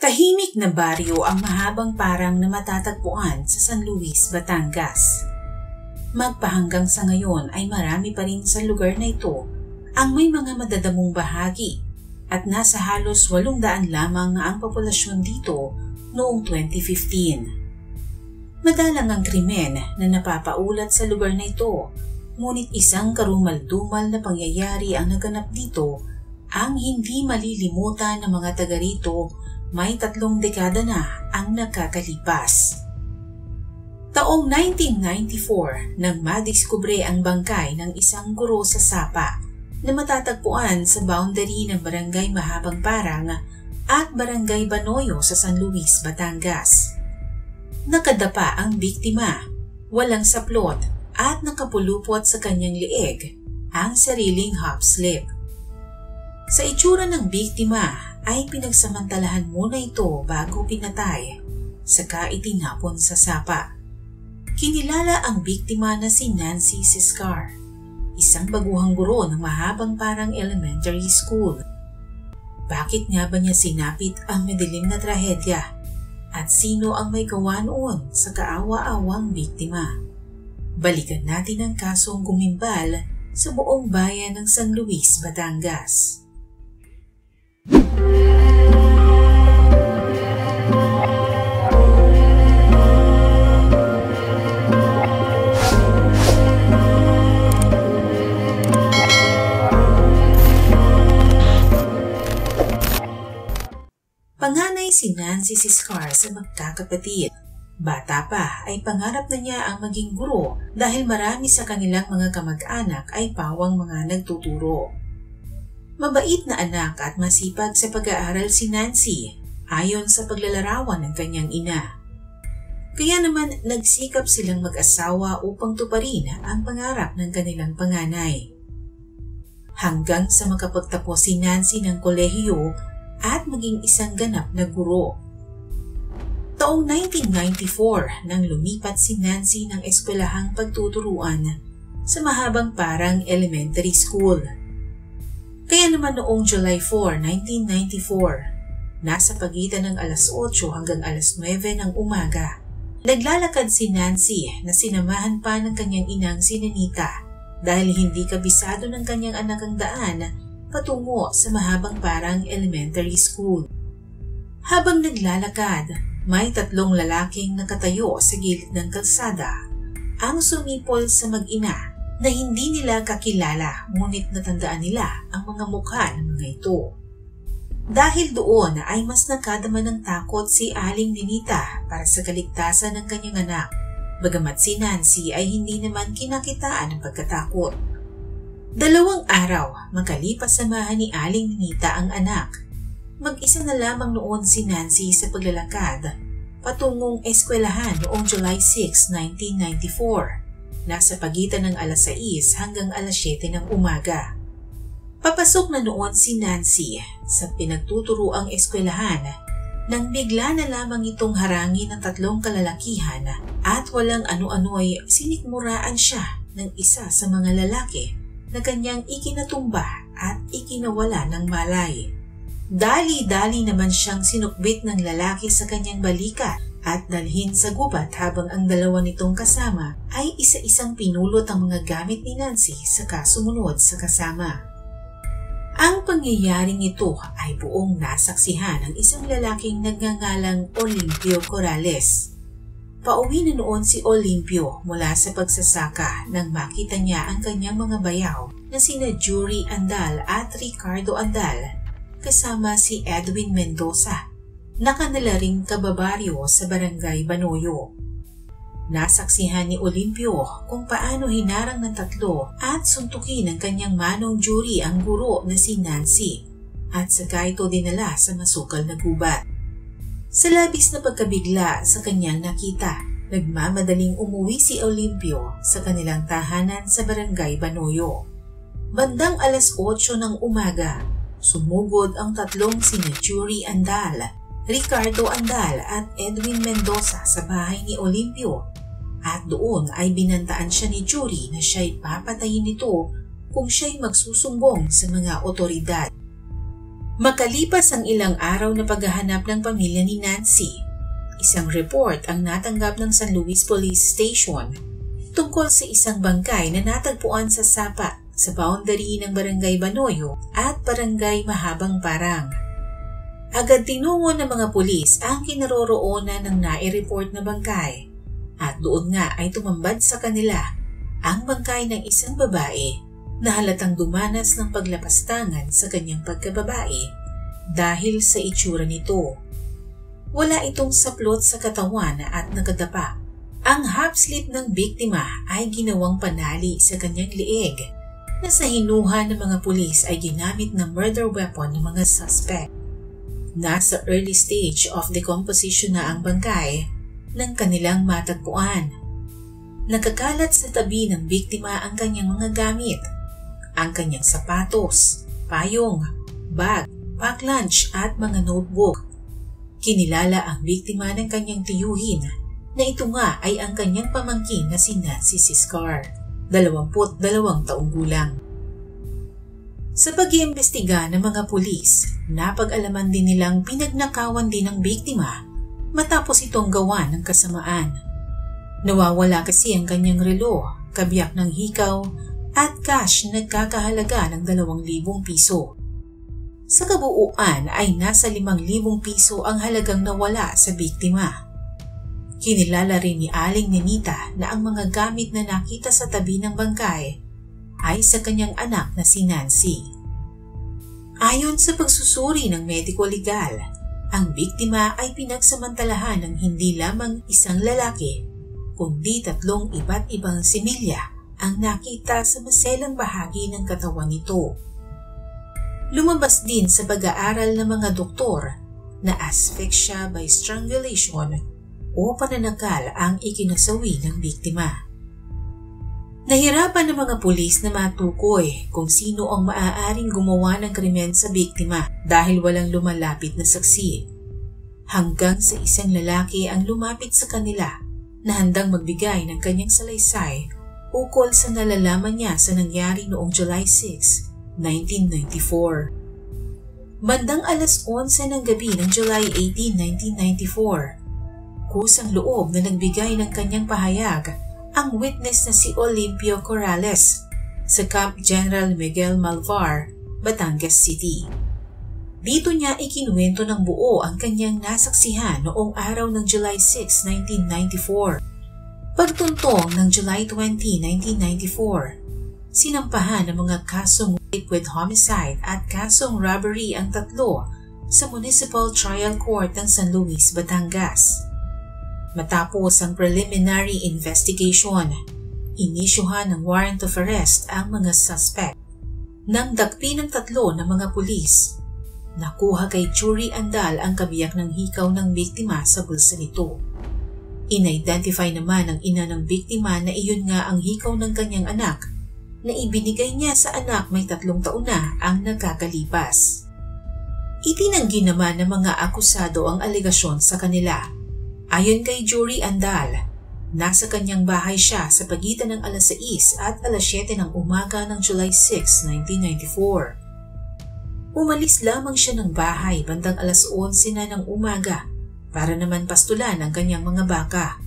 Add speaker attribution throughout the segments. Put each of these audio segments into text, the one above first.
Speaker 1: Tahimik na baryo ang mahabang parang na matatagpuan sa San Luis, Batangas. Magpahanggang sa ngayon ay marami pa rin sa lugar na ito ang may mga madadamong bahagi at nasa halos 800 lamang ang populasyon dito noong 2015. Madalang ang krimen na napapaulat sa lugar na ito, ngunit isang karumal-dumal na pangyayari ang naganap dito ang hindi malilimutan ng mga taga rito. May 3 dekada na ang nakakalipas. Taong 1994 nang madiskubre ang bangkay ng isang guro sa Sapa na matatagpuan sa boundary ng Barangay Mahabang Parang at Barangay Banoyo sa San Luis, Batangas. Nakadapa ang biktima, walang saplot at nakapulupot sa kanyang liig ang sariling hop slip. Sa itsura ng biktima ay pinagsamantalahan muna ito bago pinatay, saka itinapon sa sapa. Kinilala ang biktima na si Nancy Siscar, isang baguhang guro ng Mahabang Parang Elementary School. Bakit nga ba niya sinapit ang madilim na trahedya? At sino ang may gawa noon sa kaawa-awang biktima? Balikan natin ang kasong gumimbal sa buong bayan ng San Luis, Batangas. Panganay si Nancy Siscar sa magkakapatid. Bata pa ay pangarap na niya ang maging guro dahil marami sa kanilang mga kamag-anak ay pawang mga nagtuturo. Mabait na anak at masipag sa pag-aaral si Nancy ayon sa paglalarawan ng kanyang ina. Kaya naman nagsikap silang mag-asawa upang tuparin ang pangarap ng kanilang panganay. Hanggang sa makapagtapos si Nancy ng kolehiyo at maging isang ganap na guro. Taong 1994 nang lumipat si Nancy ng eskwelahang pagtuturuan sa Mahabang Parang Elementary School. Kaya naman noong July 4, 1994, nasa pagitan ng alas 8 hanggang alas 9 ng umaga, naglalakad si Nancy na sinamahan pa ng kanyang inang si Nanita dahil hindi kabisado ng kanyang anak ang daan patungo sa Mahabang Parang Elementary School. Habang naglalakad, may 3 lalaking nakatayo sa gilid ng kalsada ang sumipol sa mag-ina na hindi nila kakilala, ngunit natandaan nila ang mga mukha ng mga ito. Dahil doon ay mas nakadama ng takot si Aling Ninita para sa kaligtasan ng kanyang anak, bagamat si Nancy ay hindi naman kinakitaan ng pagkatakot. 2 araw makalipas samahan ni Aling Ninita ang anak. Mag-isa na lamang noon si Nancy sa paglalakad patungong eskwelahan noong July 6, 1994. Nasa pagitan ng alas 6 hanggang alas 7 ng umaga. Papasok na noon si Nancy sa pinagtuturoang eskwelahan nang bigla na lamang itong harangin ng 3 kalalakihan at walang ano-ano'y sinikmuraan siya ng isa sa mga lalaki na kanyang ikinatumba at ikinawala ng malay. Dali-dali naman siyang sinukbit ng lalaki sa kanyang balikat at dalhin sa gubat habang ang 2 nitong kasama ay isa-isang pinulot ang mga gamit ni Nancy saka sumunod sa kasama. Ang pangyayaring ito ay buong nasaksihan ng isang lalaking nagngangalang Olimpio Corrales. Pauwi na noon si Olimpio mula sa pagsasaka nang makita niya ang kanyang mga bayaw na sina Jury Andal at Ricardo Andal kasama si Edwin Mendoza na kanila ring kababaryo sa Barangay Banoyo. Nasaksihan ni Olimpio kung paano hinarang ng 3 at suntukin ng kanyang manong Jury ang guro na si Nancy at saka ito dinala sa masukal na gubat. Sa labis na pagkabigla sa kanyang nakita, nagmamadaling umuwi si Olimpio sa kanilang tahanan sa Barangay Banoyo. Bandang alas 8 ng umaga, sumugod ang 3 sina Jury Andal, Ricardo Andal at Edwin Mendoza sa bahay ni Olimpio at doon ay binantaan siya ni Jury na siya'y papatayin nito kung siya'y magsusumbong sa mga otoridad. Makalipas ang ilang araw na paghahanap ng pamilya ni Nancy, isang report ang natanggap ng San Luis Police Station tungkol sa isang bangkay na natagpuan sa sapa sa boundary ng Barangay Banoyo at Barangay Mahabang Parang. Agad tinungo ng mga pulis ang kinaroroonan ng nai-report na bangkay at doon nga ay tumambad sa kanila ang bangkay ng isang babae na halatang dumanas ng paglapastangan sa kanyang pagkababae dahil sa itsura nito. Wala itong saplot sa katawan at nakadapa. Ang half slip ng biktima ay ginawang panali sa kanyang liig na sa hinuha ng mga pulis ay ginamit na murder weapon ng mga suspect. Nasa early stage of decomposition na ang bangkay ng kanilang matagpuan. Nakakalat sa tabi ng biktima ang kanyang mga gamit, ang kanyang sapatos, payong, bag, pack lunch at mga notebook. Kinilala ang biktima ng kanyang tiyuhin na ito nga ay ang kanyang pamangkin na si Nancy Siscar, 22 taong gulang. Sa pag-iimbestiga ng mga pulis, napag-alaman din nilang pinagnakawan din ang biktima matapos itong gawa ng kasamaan. Nawawala kasi ang kanyang relo, kabiyak ng hikaw at cash na nagkakahalaga ng 2,000 piso. Sa kabuuan ay nasa 5,000 piso ang halagang nawala sa biktima. Kinilala rin ni Aling Nenita na ang mga gamit na nakita sa tabi ng bangkay ay sa kanyang anak na si Nancy. Ayon sa pagsusuri ng mediko legal, ang biktima ay pinagsamantalahan ng hindi lamang isang lalaki, kundi 3 iba't ibang similya ang nakita sa maselang bahagi ng katawan nito. Lumabas din sa pag-aaral ng mga doktor na asphyxia by strangulation o pananakal ang ikinasawi ng biktima. Nahirapan ng mga pulis na matukoy kung sino ang maaaring gumawa ng krimen sa biktima dahil walang lumalapit na saksi. Hanggang sa isang lalaki ang lumapit sa kanila na handang magbigay ng kanyang salaysay ukol sa nalalaman niya sa nangyari noong July 6, 1994. Bandang alas 11 ng gabi ng July 18, 1994, kusang loob na nagbigay ng kanyang pahayag ang witness na si Olimpio Corrales sa Camp General Miguel Malvar, Batangas City. Dito niya ikinuwento ng buo ang kanyang nasaksihan noong araw ng July 6, 1994. Pagtuntong ng July 20, 1994, sinampahan ng mga kasong rape with homicide at kasong robbery ang 3 sa Municipal Trial Court ng San Luis, Batangas. Matapos ang preliminary investigation, inisyuhan ng warrant of arrest ang mga suspect. Nang dakpi ng 3 ng mga pulis, nakuha kay Jury Andal ang kabiyak ng hikaw ng biktima sa bulsa nito. In-identify naman ng ina ng biktima na iyon nga ang hikaw ng kanyang anak na ibinigay niya sa anak may 3 taon na ang nakakalipas. Itinanggi naman ng mga akusado ang alegasyon sa kanila. Ayon kay Jury Andal, nasa kanyang bahay siya sa pagitan ng alas 6 at alas 7 ng umaga ng July 6, 1994. Umalis lamang siya ng bahay bandang alas 11 na ng umaga para naman pastulan ang kanyang mga baka.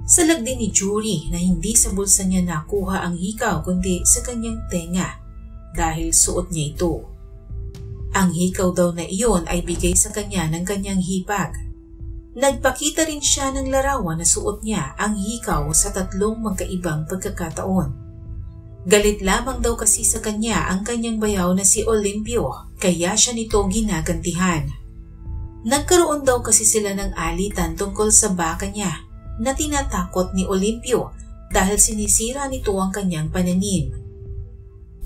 Speaker 1: Salag din ni Jury na hindi sa bulsa niya nakuha ang hikaw kundi sa kanyang tenga dahil suot niya ito. Ang hikaw daw na iyon ay bigay sa kanya ng kanyang hipag. Nagpakita rin siya ng larawan na suot niya ang hikaw sa 3 magkaibang pagkakataon. Galit lamang daw kasi sa kanya ang kanyang bayaw na si Olimpio kaya siya nito ginagantihan. Nagkaroon daw kasi sila ng alitan tungkol sa baka niya na tinatakot ni Olimpio dahil sinisira nito ang kanyang pananim.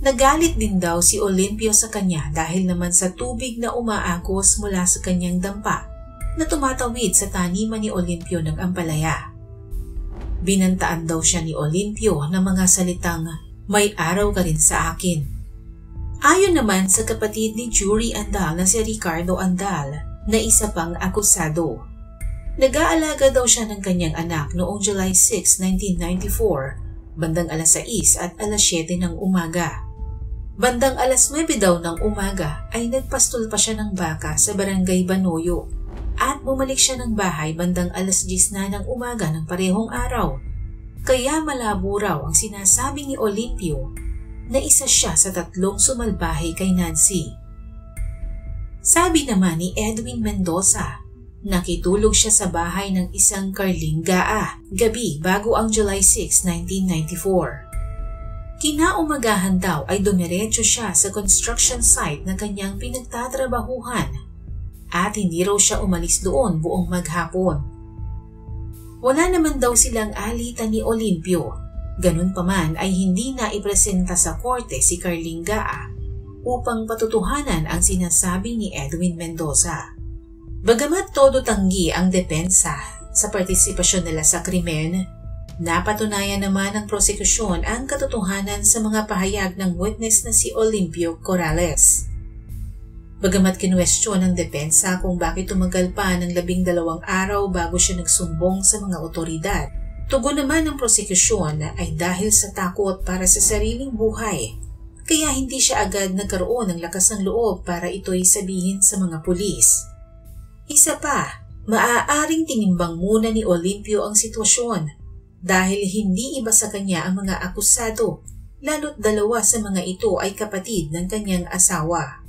Speaker 1: Nagalit din daw si Olimpio sa kanya dahil naman sa tubig na umaagos mula sa kanyang dampa na tumatawid sa taniman ni Olimpio ng ampalaya. Binantaan daw siya ni Olimpio ng mga salitang, "May araw ka rin sa akin." Ayon naman sa kapatid ni Jury Andal na si Ricardo Andal, na isa pang akusado. Nag-aalaga daw siya ng kanyang anak noong July 6, 1994, bandang alas 6 at alas 7 ng umaga. Bandang 9:00 daw ng umaga ay nagpastol pa siya ng baka sa barangay Banoyo at bumalik siya ng bahay bandang 10:00 na ng umaga ng parehong araw. Kaya malabo raw ang sinasabi ni Olimpio na isa siya sa 3 sumalbahe kay Nancy. Sabi naman ni Edwin Mendoza, nakitulog siya sa bahay ng isang Carlingaa gabi bago ang July 6, 1994. Kinaumagahan daw ay dumiretso siya sa construction site na kanyang pinagtatrabahuhan at hindi raw siya umalis doon buong maghapon. Wala naman daw silang alitan ni Olimpio, ganun pa man ay hindi na ipresenta sa korte si Carlingaa upang patutuhanan ang sinasabi ni Edwin Mendoza. Bagamat todo tanggi ang depensa sa partisipasyon nila sa krimen, napatunayan naman ng prosekusyon ang katotohanan sa mga pahayag ng witness na si Olimpio Corrales. Bagamat kinwestiyon ng depensa kung bakit tumagal pa ng 12 araw bago siya nagsumbong sa mga otoridad, tugon naman ng prosekusyon ay dahil sa takot para sa sariling buhay, kaya hindi siya agad nagkaroon ng lakas ng loob para ito'y sabihin sa mga pulis. Isa pa, maaaring tinimbang muna ni Olimpio ang sitwasyon dahil hindi iba sa kanya ang mga akusado, lalo't 2 sa mga ito ay kapatid ng kanyang asawa.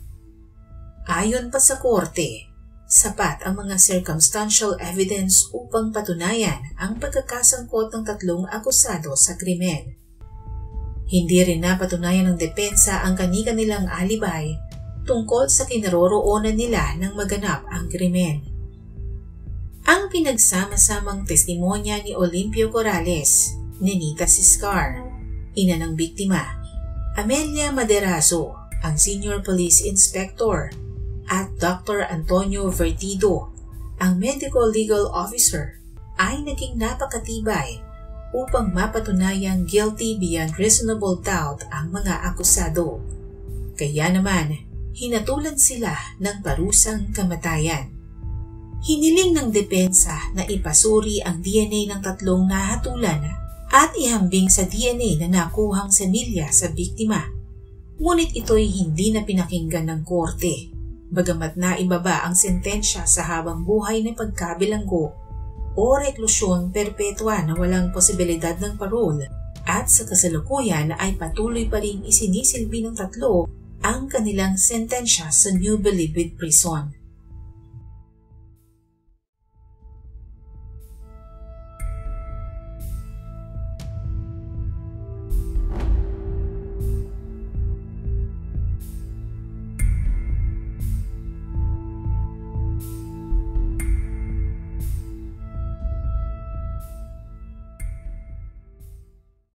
Speaker 1: Ayon pa sa korte, sapat ang mga circumstantial evidence upang patunayan ang pagkakasangkot ng 3 akusado sa krimen. Hindi rin napatunayan ng depensa ang kani-kanilang alibay tungkol sa kinaroroonan nila nang maganap ang krimen. Ang pinagsama-samang testimonya ni Olimpio Corrales, Nenita Siscar, ina ng biktima, Amelia Maderazo, ang Senior Police Inspector, at Dr. Antonio Vertido, ang Medical Legal Officer, ay naging napakatibay upang mapatunayang guilty beyond reasonable doubt ang mga akusado. Kaya naman, hinatulan sila ng parusang kamatayan. Hiniling ng depensa na ipasuri ang DNA ng 3 nahatulan at ihambing sa DNA na nakuhang semilya sa biktima. Ngunit ito'y hindi na pinakinggan ng korte, bagamat naibaba ang sentensya sa habang buhay na pagkabilanggo o reklusyon perpetua na walang posibilidad ng parol, at sa kasalukuyan ay patuloy pa rin isinisilbi ng 3 ang kanilang sentensya sa New Bilibid Prison.